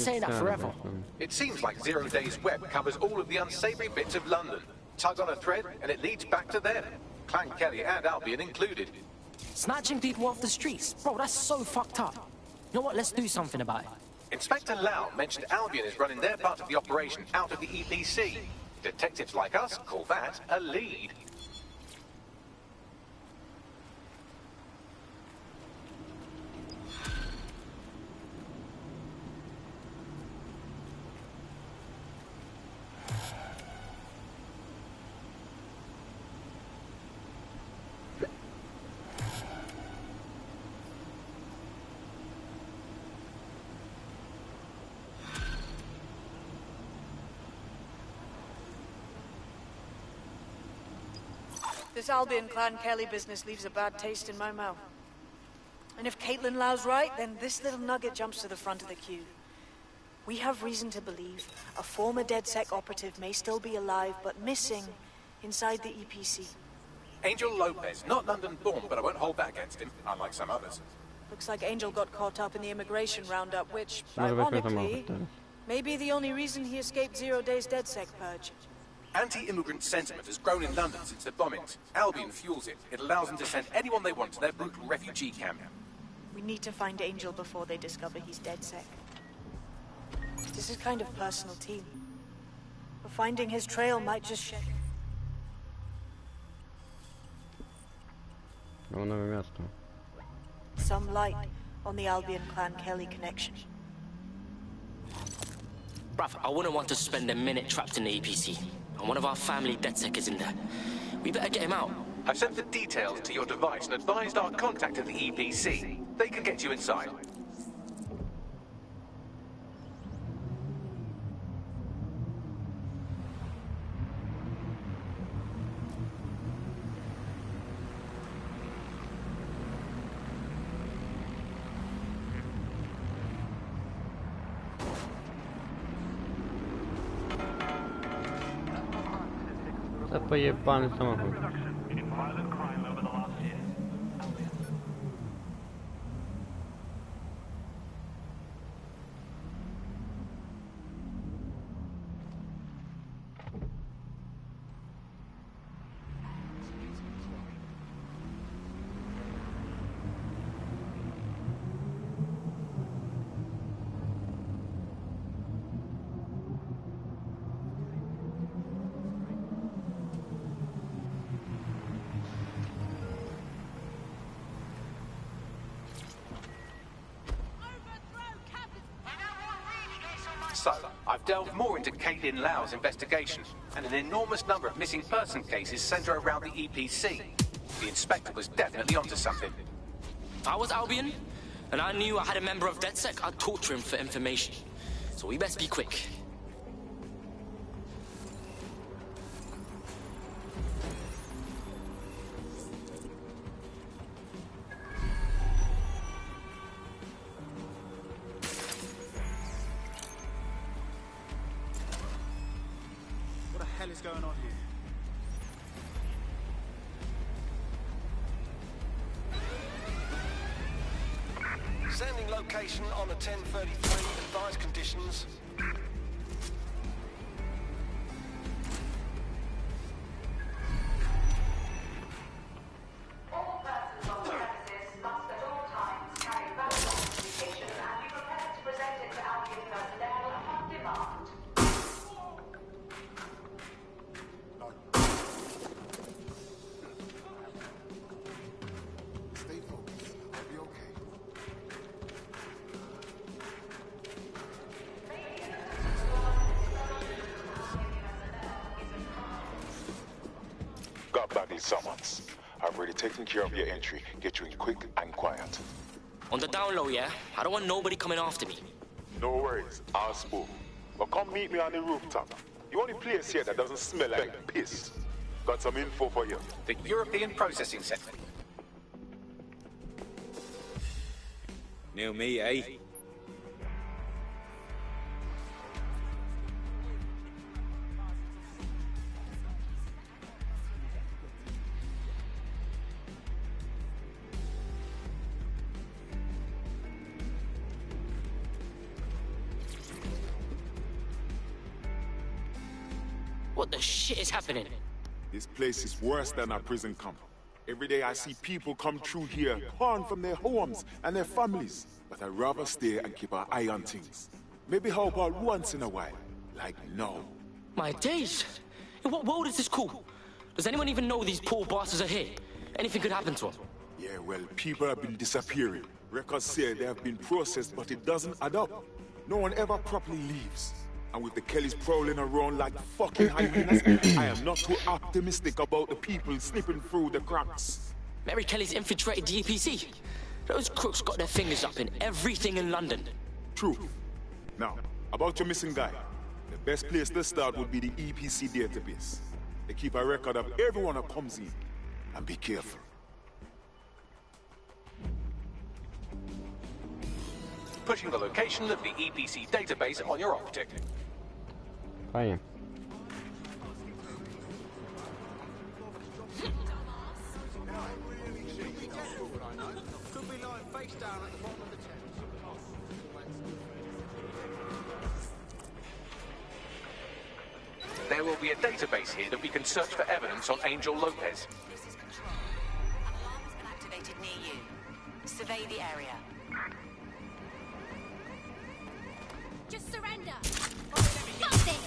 saying that forever. It seems like Zero Days Web covers all of the unsavory bits of London. Tug on a thread, and it leads back to them. Clan Kelly and Albion included. Snatching people off the streets? Bro, that's so fucked up. You know what? Let's do something about it. Inspector Lau mentioned Albion is running their part of the operation out of the EPC. Detectives like us call that a lead. This Albion Clan Kelly business leaves a bad taste in my mouth. And if Caitlin Lau's right, then this little nugget jumps to the front of the queue. We have reason to believe a former DedSec operative may still be alive, but missing inside the EPC. Angel Lopez, not London-born, but I won't hold that against him, unlike some others. Looks like Angel got caught up in the immigration roundup, which, ironically, may be the only reason he escaped Zero Days DedSec purge. Anti-immigrant sentiment has grown in London since the bombings. Albion fuels it. It allows them to send anyone they want to their brutal refugee camp. We need to find Angel before they discover he's DedSec. This is kind of personal team. But finding his trail might just shed some light on the Albion Clan Kelly connection. Bruv, I wouldn't want to spend a minute trapped in the EPC. And one of our family DedSec is in there. We better get him out. I've sent the details to your device and advised our contact at the EPC. They can get you inside. To pojebany samochód. So, I've delved more into Caitlin Lau's investigation, and an enormous number of missing person cases centre around the EPC. The inspector was definitely onto something. If I was Albion, and I knew I had a member of DedSec, I'd torture him for information. So we best be quick. What is going on here? Sending location on a 1033, advised conditions. All persons on the premises must at all times carry valid documentation and be prepared to present it to Albion personnel upon demand. Stay focused. I'll be okay. Got back these summons. I've already taken care of your entry. Get you in quick and quiet. On the down low, yeah? I don't want nobody coming after me. No worries, I'll spook. But come meet me on the rooftop. The only place here that doesn't smell like piss. Got some info for you. The European Processing Centre. Knew me, eh? What the shit is happening? This place is worse than a prison camp. Every day I see people come through here, torn from their homes and their families. But I'd rather stay and keep an eye on things. Maybe help out once in a while, like now. My days! In what world is this cool? Does anyone even know these poor bastards are here? Anything could happen to them. Yeah, well, people have been disappearing. Records say they have been processed, but it doesn't add up. No one ever properly leaves. And with the Kellys prowling around like fucking hyenas, I am not too optimistic about the people slipping through the cracks. Mary Kelly's infiltrated the EPC. Those crooks got their fingers up in everything in London. True. Now, about your missing guy. The best place to start would be the EPC database. They keep a record of everyone that comes in. And be careful. Pushing the location of the EPC database on your optic. Fajnie. Could be lying face down at the bottom of the Thames. There will be a database here that we can search for evidence on Angel Lopez. This is Control. An alarm has been activated near you. Survey the area. Just surrender. Fuck this!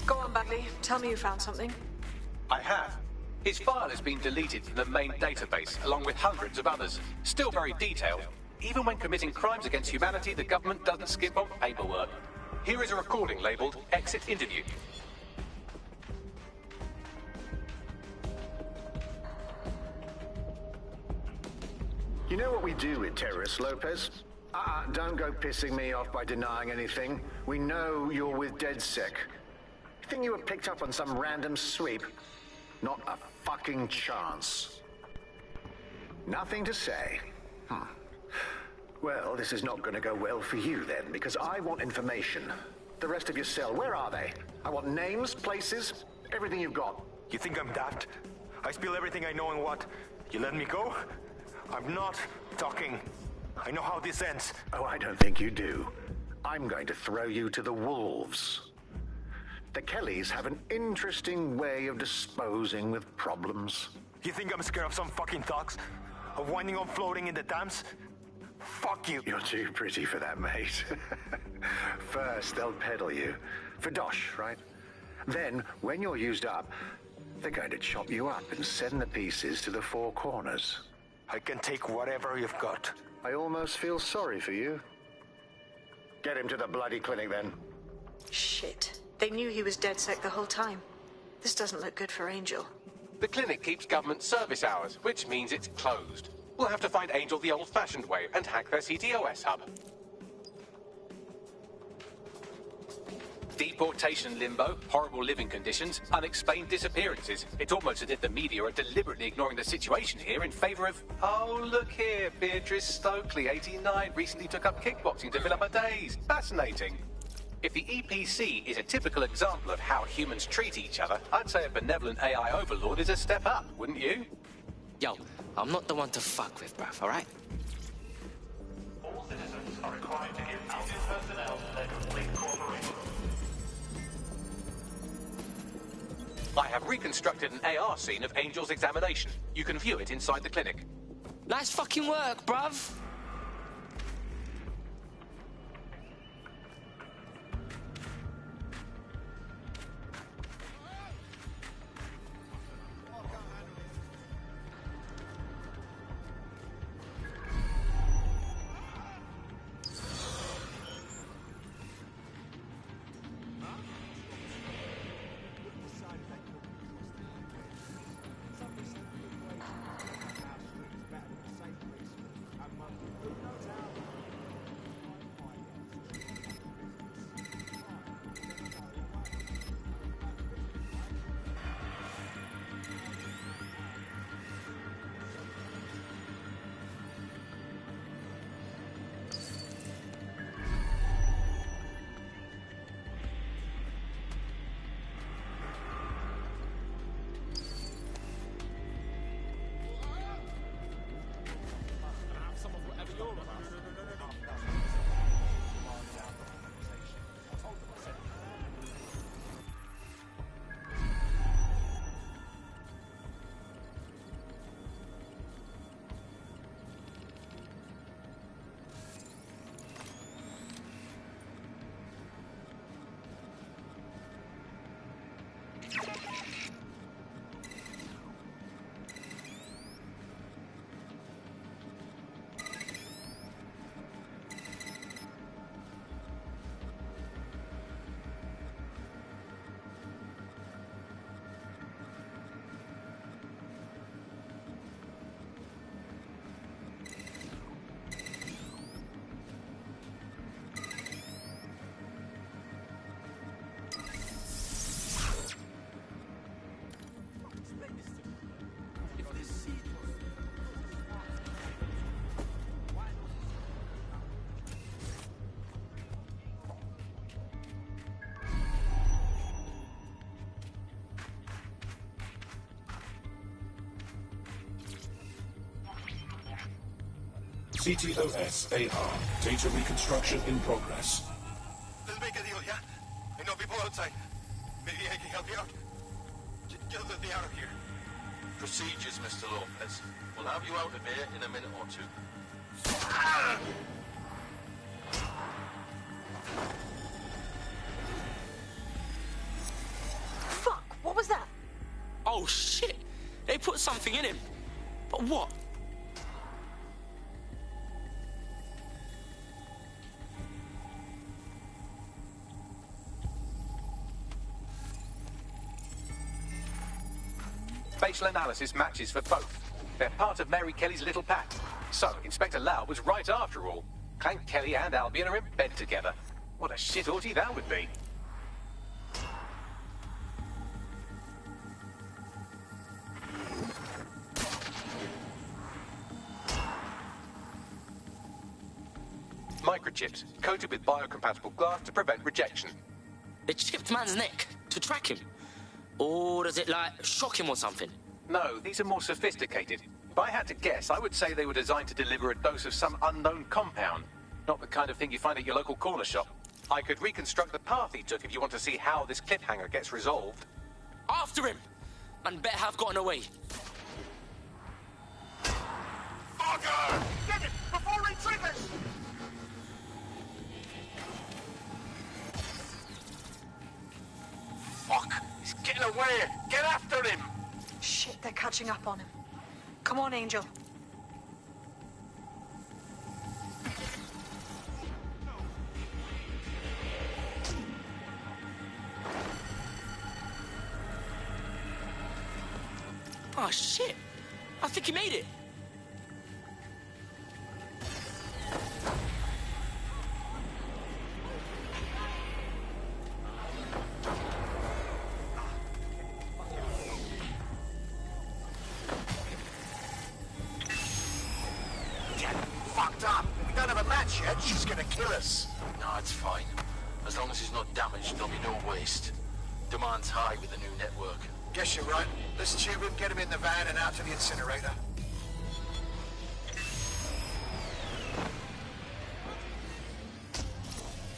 Go on, Bagley. Tell me you found something. I have. His file has been deleted from the main database, along with hundreds of others. Still very detailed. Even when committing crimes against humanity, the government doesn't skip on paperwork. Here is a recording labeled Exit Interview. You know what we do with terrorists, Lopez? Don't go pissing me off by denying anything. We know you're with DedSec. You think you were picked up on some random sweep? Not a fucking chance. Nothing to say. Well, this is not going to go well for you then, because I want information. The rest of your cell, where are they? I want names, places, everything you've got. You think I'm daft? I spill everything I know and what? You let me go? I'm not talking. I know how this ends. Oh, I don't think you do. I'm going to throw you to the wolves. The Kellys have an interesting way of disposing with problems. You think I'm scared of some fucking thugs? Of winding up floating in the dams? Fuck you. You're too pretty for that, mate. First, they'll peddle you. For dosh, right? Then, when you're used up, they're going to chop you up and send the pieces to the four corners. I can take whatever you've got. I almost feel sorry for you. Get him to the bloody clinic, then. Shit. They knew he was DedSec the whole time. This doesn't look good for Angel. The clinic keeps government service hours, which means it's closed. We'll have to find Angel the old-fashioned way and hack their CTOS hub. Deportation limbo, horrible living conditions, unexplained disappearances. It's almost as if the media are deliberately ignoring the situation here in favor of... Oh, look here, Beatrice Stokely, 89, recently took up kickboxing to fill up her days. Fascinating. If the EPC is a typical example of how humans treat each other, I'd say a benevolent AI overlord is a step up, wouldn't you? Yo, I'm not the one to fuck with, bruv, alright? All citizens are required to give Albion personnel their complete cooperation. I have reconstructed an AR scene of Angel's examination. You can view it inside the clinic. Nice fucking work, bruv! CTOS AR. Data reconstruction in progress. Let's make a deal, yeah? I know people outside. Maybe I can help you out. Just let me out of here. Procedures, Mr. Lopez. We'll have you out of here in a minute or two. Fuck, what was that? Oh shit! They put something in him. But what? Facial analysis matches for both. They're part of Mary Kelly's little pack. So, Inspector Lau was right after all. Clank Kelly and Albion are in bed together. What a shit orgy that would be. Microchips, coated with biocompatible glass to prevent rejection. They chipped man's neck to track him. Or does it, like, shock him or something? No, these are more sophisticated. If I had to guess, I would say they were designed to deliver a dose of some unknown compound. Not the kind of thing you find at your local corner shop. I could reconstruct the path he took if you want to see how this cliffhanger gets resolved. After him! Man better have gotten away. Fucker! Get it before he triggers! Fuck! He's getting away! Get after him! Shit, they're catching up on him. Come on, Angel. Oh, shit. I think he made it. Get fucked up. We don't have a match yet. She's gonna kill us. No, it's fine. As long as he's not damaged, there'll be no waste. Demand's high with the new network. Guess you're right. Let's tube him, get him in the van and out to the incinerator.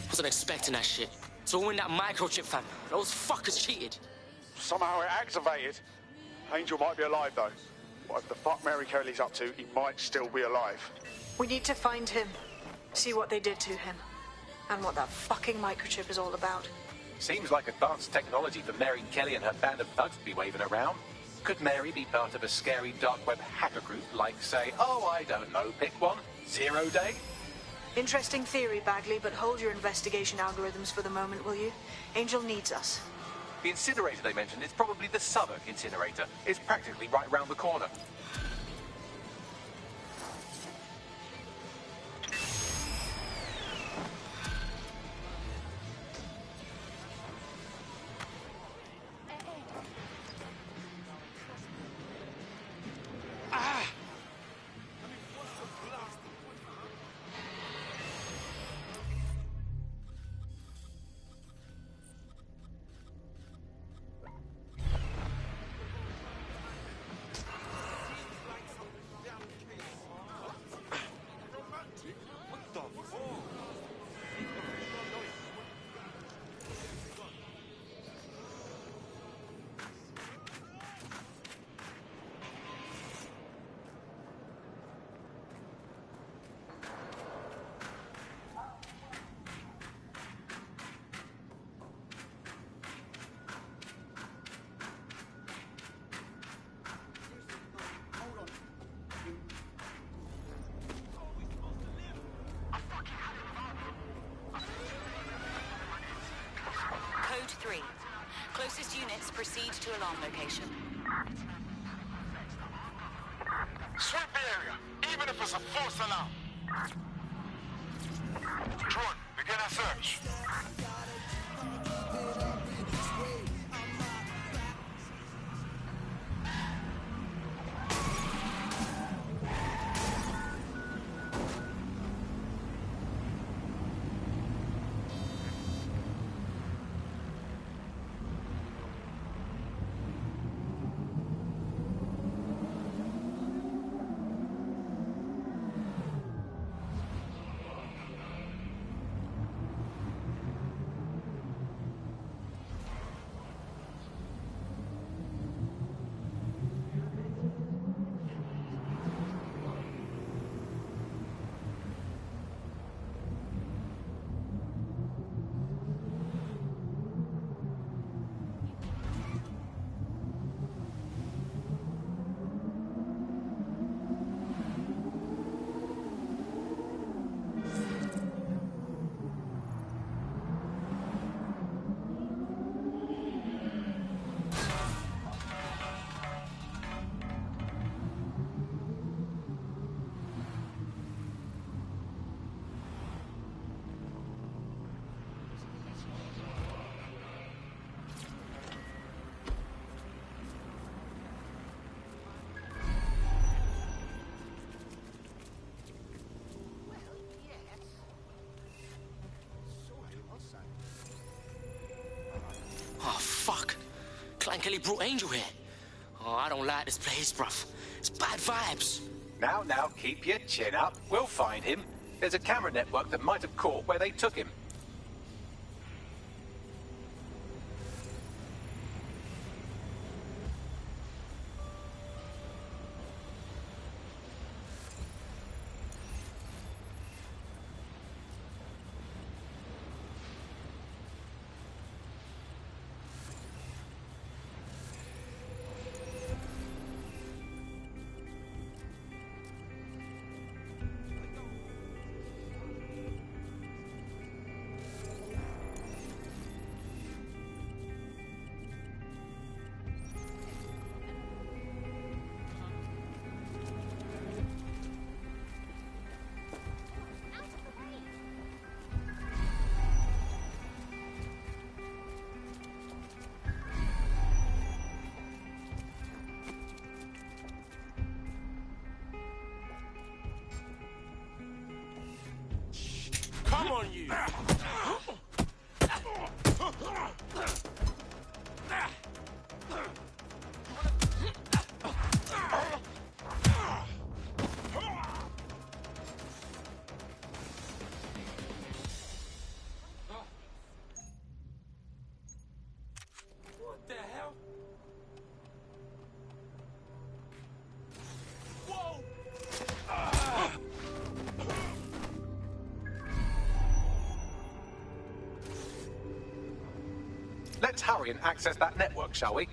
Wasn't expecting that shit. It's all in that microchip, fam. Those fuckers cheated. Somehow it activated. Angel might be alive, though. Whatever the fuck Mary Curley's up to, he might still be alive. We need to find him. See what they did to him. And what that fucking microchip is all about. Seems like advanced technology for Mary Kelly and her band of thugs to be waving around. Could Mary be part of a scary dark web hacker group like, say, oh, I don't know, pick one, 0 Day? Interesting theory, Bagley, but hold your investigation algorithms for the moment, will you? Angel needs us. The incinerator they mentioned is probably the Southwark incinerator. It's practically right round the corner. Code 3. Closest units proceed to alarm location. Sweep the area, even if it's a false alarm. Drone, begin a search. Oh, fuck. Clan Kelly brought Angel here. Oh, I don't like this place, bruv. It's bad vibes. Now, keep your chin up. We'll find him. There's a camera network that might have caught where they took him. on you! What the hell? Whoa! Let's hurry and access that network, shall we?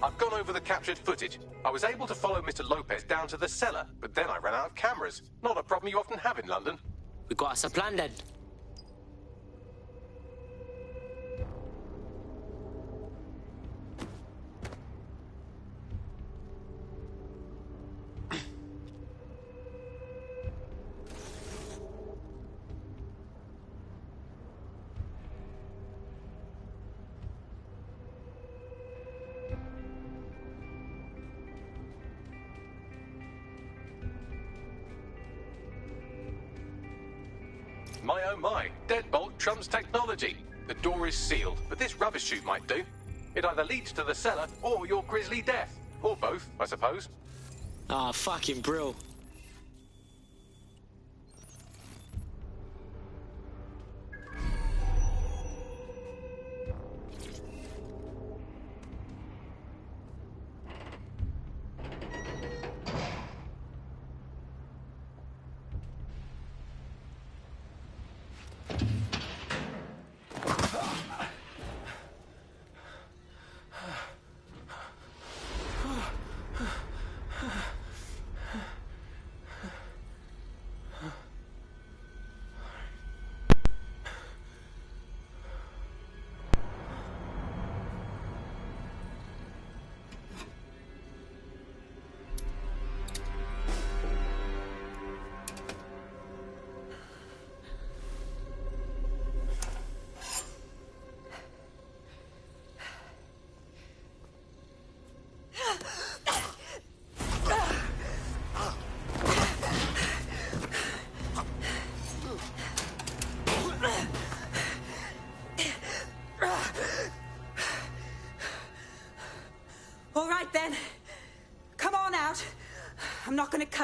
I've gone over the captured footage. I was able to follow Mr. Lopez down to the cellar, but then I ran out of cameras. Not a problem you often have in London. We got us a plan then. My oh my, deadbolt trumps technology. The door is sealed, but this rubbish chute might do. It either leads to the cellar or your grisly death. Or both, I suppose. Ah, fucking brill.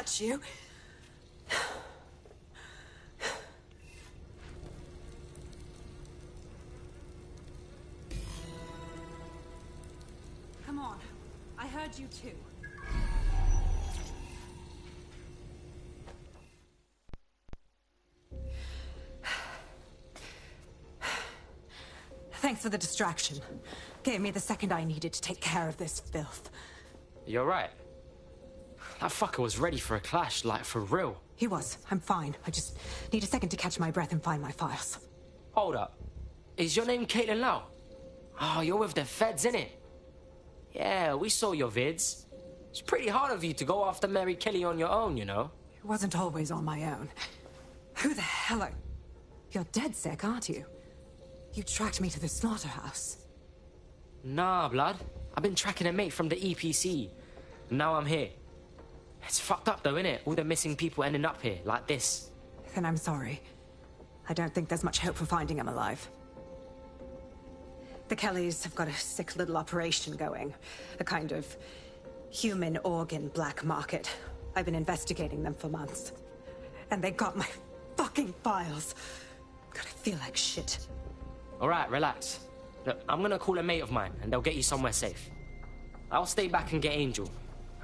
touch you. Come on. I heard you too. Thanks for the distraction. Gave me the second I needed to take care of this filth. You're right. That fucker was ready for a clash, like for real. He was. I'm fine. I just need a second to catch my breath and find my files. Hold up. Is your name Caitlin Lau? Oh, you're with the feds, innit? Yeah, we saw your vids. It's pretty hard of you to go after Mary Kelly on your own, you know? It wasn't always on my own. Who the hell are... You're dead sick, aren't you? You tracked me to the slaughterhouse. Nah, blood. I've been tracking a mate from the EPC. Now I'm here. It's fucked up though, innit? All the missing people ending up here, like this. Then I'm sorry. I don't think there's much hope for finding him alive. The Kellys have got a sick little operation going. A kind of human organ black market. I've been investigating them for months. And they got my fucking files. God, I feel like shit. Alright, relax. Look, I'm gonna call a mate of mine, and they'll get you somewhere safe. I'll stay back and get Angel.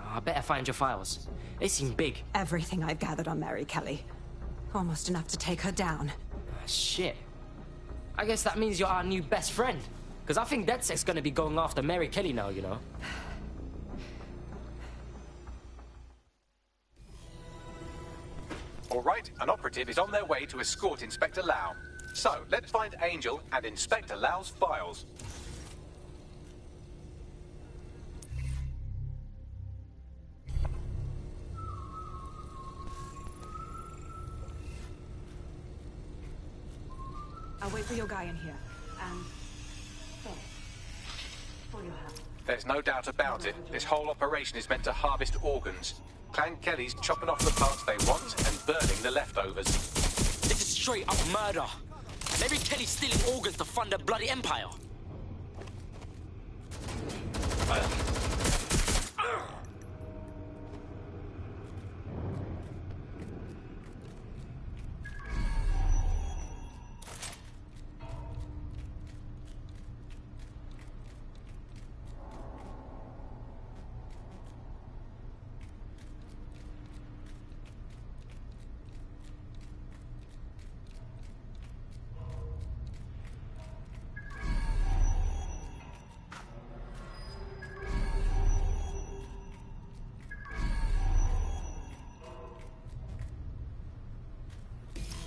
I better find your files. They seem big. Everything I've gathered on Mary Kelly. Almost enough to take her down. Shit. I guess that means you're our new best friend. Because I think DedSec's gonna be going after Mary Kelly now, you know? All right, an operative is on their way to escort Inspector Lau. So, let's find Angel and Inspector Lau's files. I'll wait for your guy in here. And... for your help. There's no doubt about it. This whole operation is meant to harvest organs. Clan Kelly's chopping off the parts they want and burning the leftovers. This is straight up murder. Mary Kelly's stealing organs to fund a bloody empire.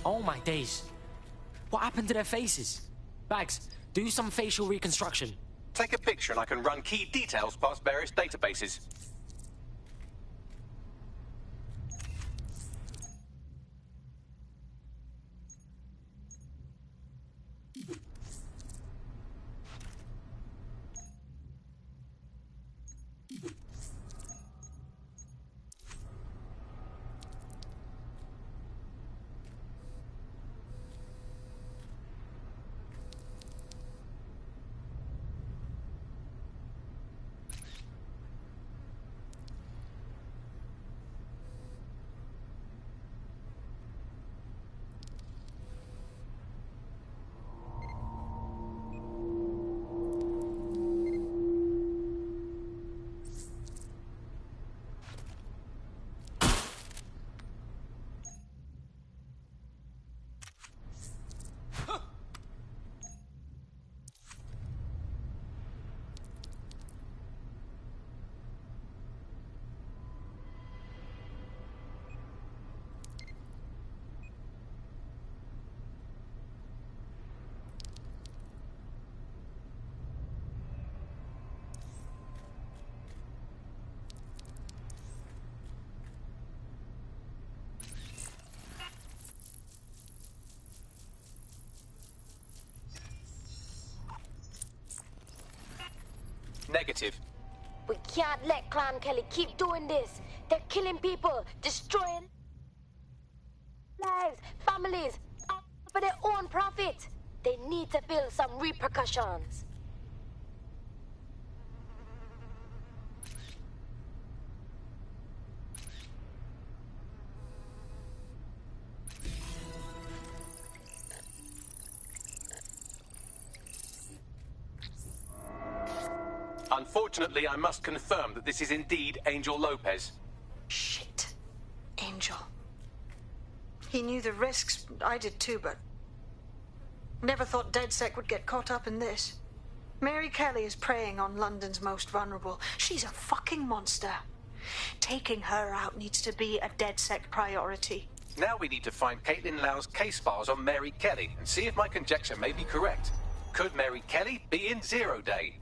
Oh my days. What happened to their faces? Bags, do some facial reconstruction. Take a picture and I can run key details past various databases. Negative. We can't let Clan Kelly keep doing this. They're killing people, destroying lives, families, all for their own profit. They need to feel some repercussions. Unfortunately, I must confirm that this is indeed Angel Lopez. Shit. Angel. He knew the risks. I did too, but... never thought DedSec would get caught up in this. Mary Kelly is preying on London's most vulnerable. She's a fucking monster. Taking her out needs to be a DedSec priority. Now we need to find Caitlin Lau's case files on Mary Kelly and see if my conjecture may be correct. Could Mary Kelly be in Zero Day?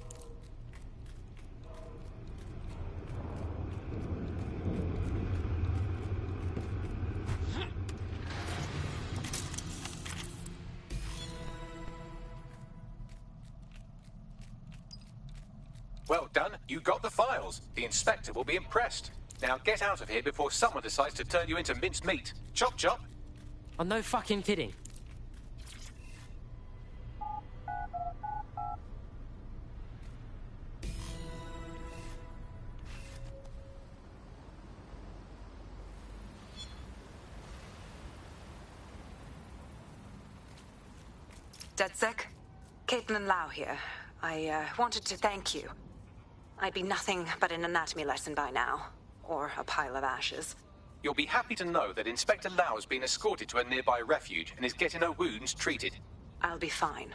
Well done, you got the files. The inspector will be impressed. Now get out of here before someone decides to turn you into minced meat. Chop chop. I'm no fucking kidding. DedSec? Caitlin Lau here. I wanted to thank you. I'd be nothing but an anatomy lesson by now. Or a pile of ashes. You'll be happy to know that Inspector Lau has been escorted to a nearby refuge and is getting her wounds treated. I'll be fine.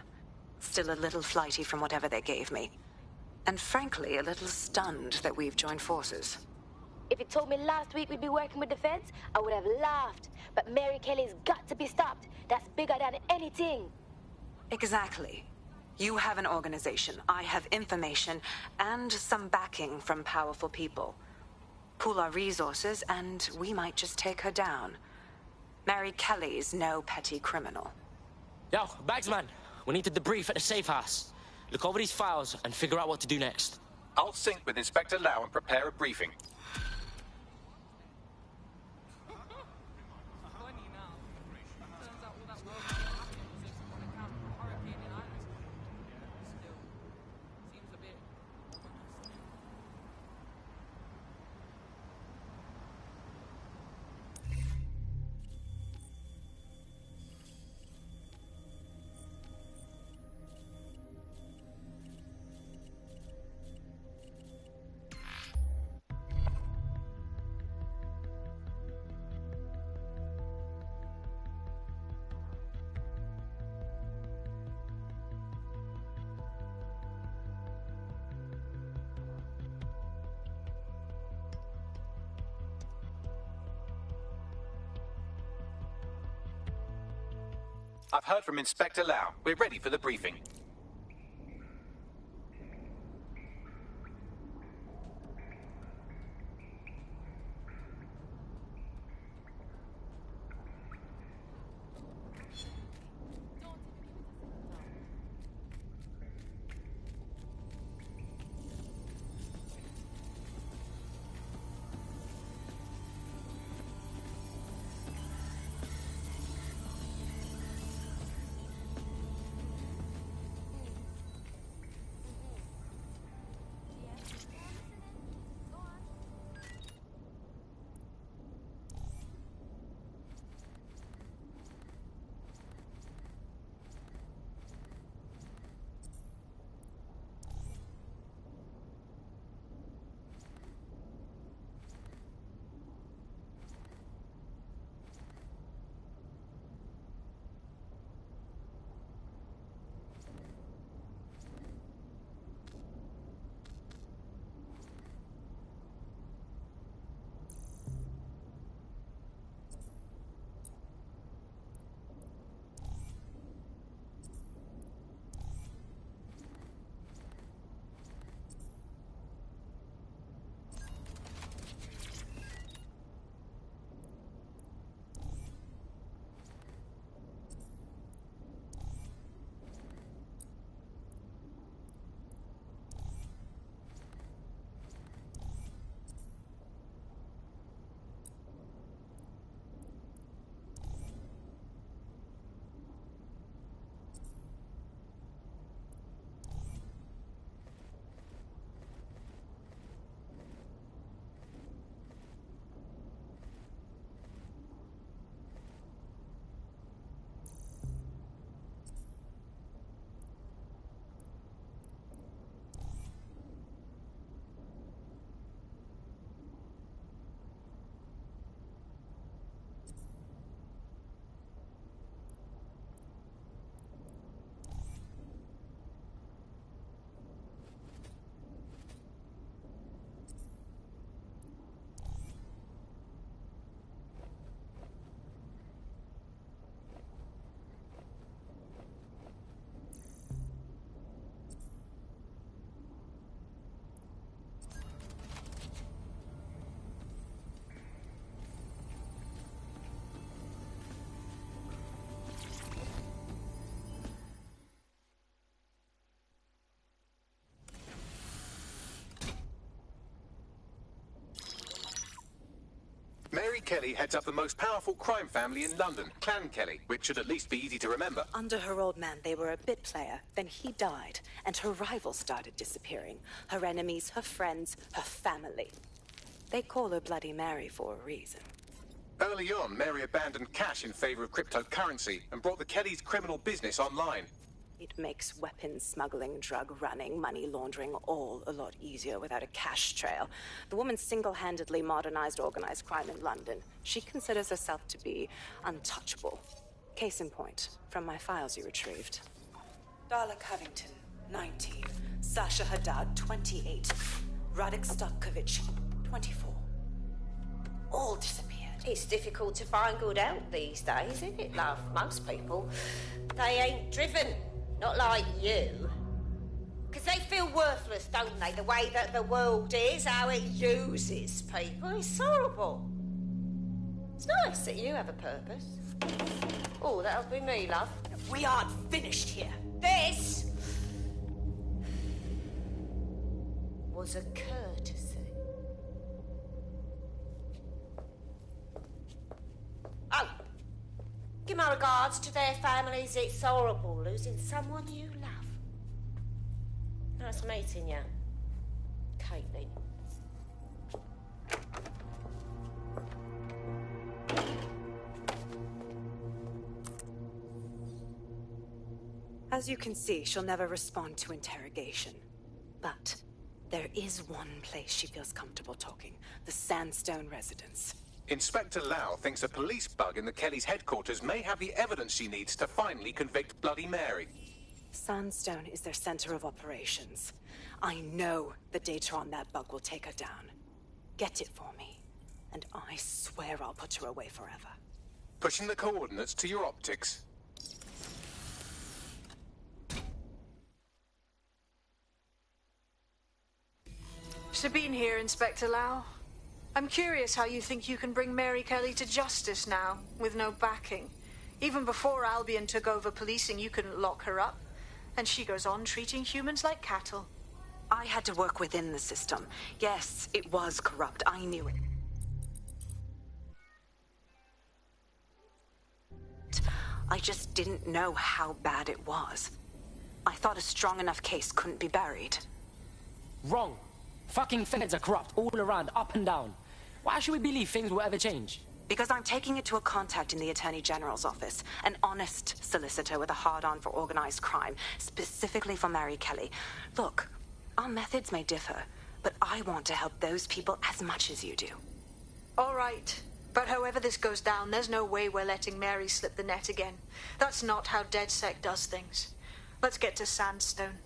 Still a little flighty from whatever they gave me. And frankly, a little stunned that we've joined forces. If you told me last week we'd be working with the feds, I would have laughed. But Mary Kelly's got to be stopped. That's bigger than anything. Exactly. You have an organization, I have information, and some backing from powerful people. Pool our resources, and we might just take her down. Mary Kelly's no petty criminal. Yo, Bagsman, we need to debrief at the safe house. Look over these files and figure out what to do next. I'll sync with Inspector Lau and prepare a briefing. I've heard from Inspector Lau. We're ready for the briefing. Mary Kelly heads up the most powerful crime family in London, Clan Kelly, which should at least be easy to remember. Under her old man, they were a bit player. Then he died, and her rivals started disappearing. Her enemies, her friends, her family. They call her Bloody Mary for a reason. Early on, Mary abandoned cash in favor of cryptocurrency and brought the Kellys' criminal business online. It makes weapons smuggling, drug running, money laundering all a lot easier without a cash trail. The woman single-handedly modernized organized crime in London. She considers herself to be untouchable. Case in point, from my files you retrieved. Darla Covington, 19. Sasha Haddad, 28. Radek Stavkovic, 24. All disappeared. It's difficult to find good help these days, isn't it, love? Most people, they ain't driven. Not like you. Because they feel worthless, don't they? The way that the world is, how it uses people. It's horrible. It's nice that you have a purpose. Oh, that'll be me, love. We aren't finished here. This was a courtesy. Oh, give my regards to their families. It's horrible losing someone you love. Nice meeting you, Caitlin. As you can see, she'll never respond to interrogation. But there is one place she feels comfortable talking. The Sandstone residence. Inspector Lau thinks a police bug in the Kellys' headquarters may have the evidence she needs to finally convict Bloody Mary. Sandstone is their center of operations. I know the data on that bug will take her down. Get it for me, and I swear I'll put her away forever. Pushing the coordinates to your optics. Sabine here, Inspector Lau. I'm curious how you think you can bring Mary Kelly to justice now, with no backing. Even before Albion took over policing, you couldn't lock her up. And she goes on treating humans like cattle. I had to work within the system. Yes, it was corrupt. I knew it. I just didn't know how bad it was. I thought a strong enough case couldn't be buried. Wrong. Fucking feds are corrupt all around, up and down. Why should we believe things will ever change? Because I'm taking it to a contact in the Attorney General's office. An honest solicitor with a hard-on for organized crime, specifically for Mary Kelly. Look, our methods may differ, but I want to help those people as much as you do. All right. But however this goes down, there's no way we're letting Mary slip the net again. That's not how DedSec does things. Let's get to Sandstone.